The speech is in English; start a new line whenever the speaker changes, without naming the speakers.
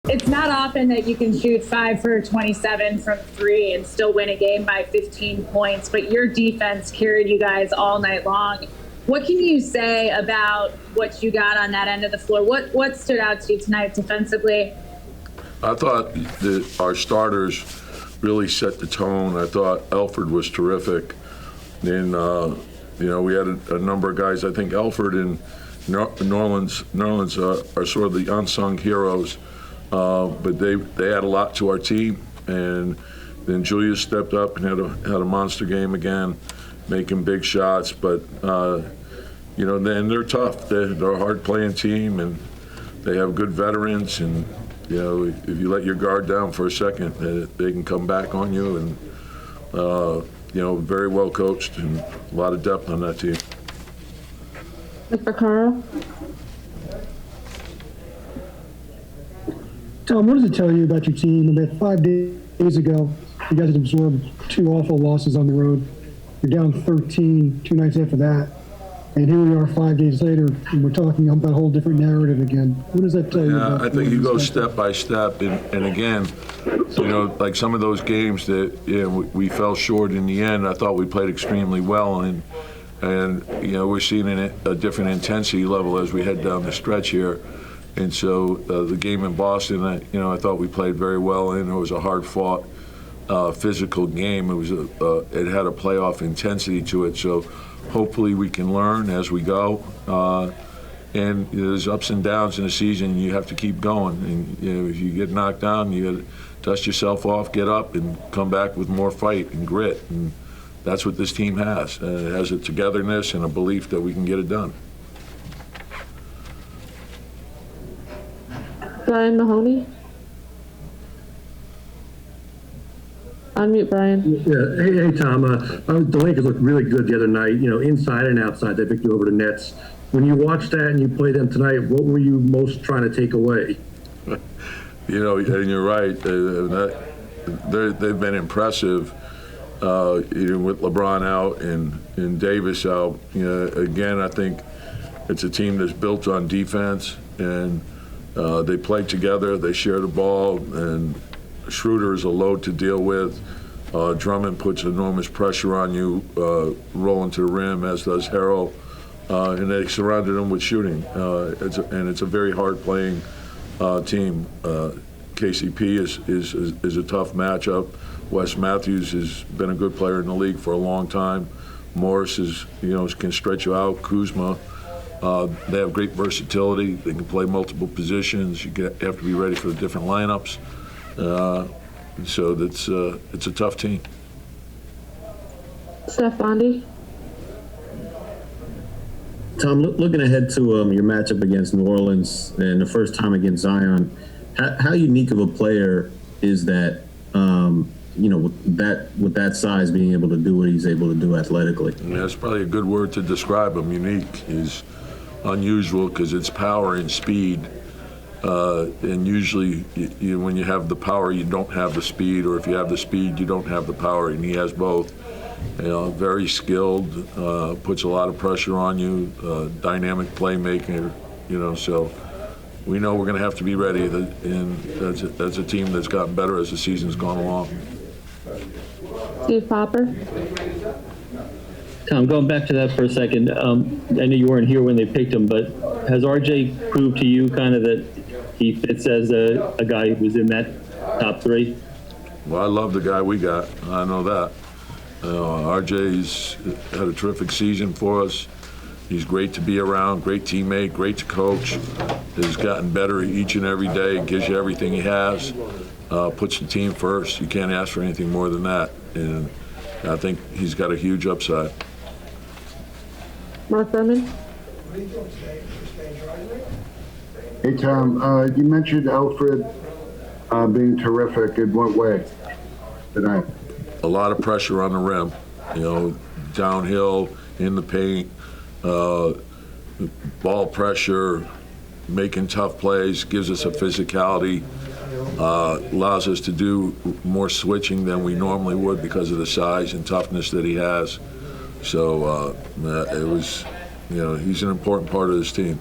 It's not often that you can shoot 5 for 27 from 3 and still win a game by 15 points, but your defense carried you guys all night long. What can you say about what you got on that end of the floor? What stood out to you tonight defensively?
I thought that our starters really set the tone. I thought Alfred was terrific. Then, we had a number of guys. I think Alfred and New Orleans are sort of the unsung heroes. But they add a lot to our team, and then Julius stepped up and had a monster game again, making big shots. But then they're tough. They're a hard-playing team, and they have good veterans. And if you let your guard down for a second, they can come back on you. And very well coached and a lot of depth on that team.
Mr. Carl.
Tom, what does it tell you about your team? About 5 days ago, you guys had absorbed 2 awful losses on the road. You're down 13 2 nights after that. And here we are 5 days later, and we're talking about a whole different narrative again. What does that tell you?
Yeah, I think you go step by step. And again, like some of those games that we fell short in the end, I thought we played extremely well. And we're seeing a different intensity level as we head down the stretch here. And so the game in Boston, I thought we played very well in. It was a hard-fought, physical game. It had a playoff intensity to it. So hopefully we can learn as we go. And there's ups and downs in the season. And you have to keep going. And if you get knocked down, you got to dust yourself off, get up, and come back with more fight and grit. And that's what this team has. It has a togetherness and a belief that we can get it done.
Brian Mahoney. Unmute Brian.
Yeah. Hey, Tom. The Lakers looked really good the other night. Inside and outside, they picked you over the Nets. When you watched that and you played them tonight, what were you most trying to take away?
And you're right. They've been impressive. With LeBron out and Davis out. Again, I think it's a team that's built on defense, and they play together. They share the ball, and Schroeder is a load to deal with. Drummond puts enormous pressure on you, rolling to the rim, as does Harrell. And they surrounded him with shooting. It's a very hard-playing team. KCP is a tough matchup. Wes Matthews has been a good player in the league for a long time. Morris can stretch you out. Kuzma. They have great versatility. They can play multiple positions. You have to be ready for the different lineups. So it's a tough team.
Steph Bondy.
Tom, looking ahead to your matchup against New Orleans and the first time against Zion, how unique of a player is that? With that size, being able to do what he's able to do athletically.
Yeah, that's probably a good word to describe him. Unique is unusual because it's power and speed. And usually, when you have the power, you don't have the speed, or if you have the speed, you don't have the power. And he has both. Very skilled, puts a lot of pressure on you. Dynamic playmaker. So we know we're going to have to be ready. And that's a team that's gotten better as the season's gone along.
Steve Popper.
Tom, going back to that for a second, I know you weren't here when they picked him, but has RJ proved to you kind of that he fits as a guy who was in that top 3?
Well, I love the guy we got. I know that. RJ's had a terrific season for us. He's great to be around, great teammate, great to coach. Has gotten better each and every day, gives you everything he has, puts the team first. You can't ask for anything more than that. And I think he's got a huge upside.
Mark Berman.
Hey, Tom, you mentioned Alfred being terrific. In what way tonight?
A lot of pressure on the rim, downhill, in the paint, ball pressure, making tough plays, gives us a physicality, allows us to do more switching than we normally would because of the size and toughness that he has. So he's an important part of this team.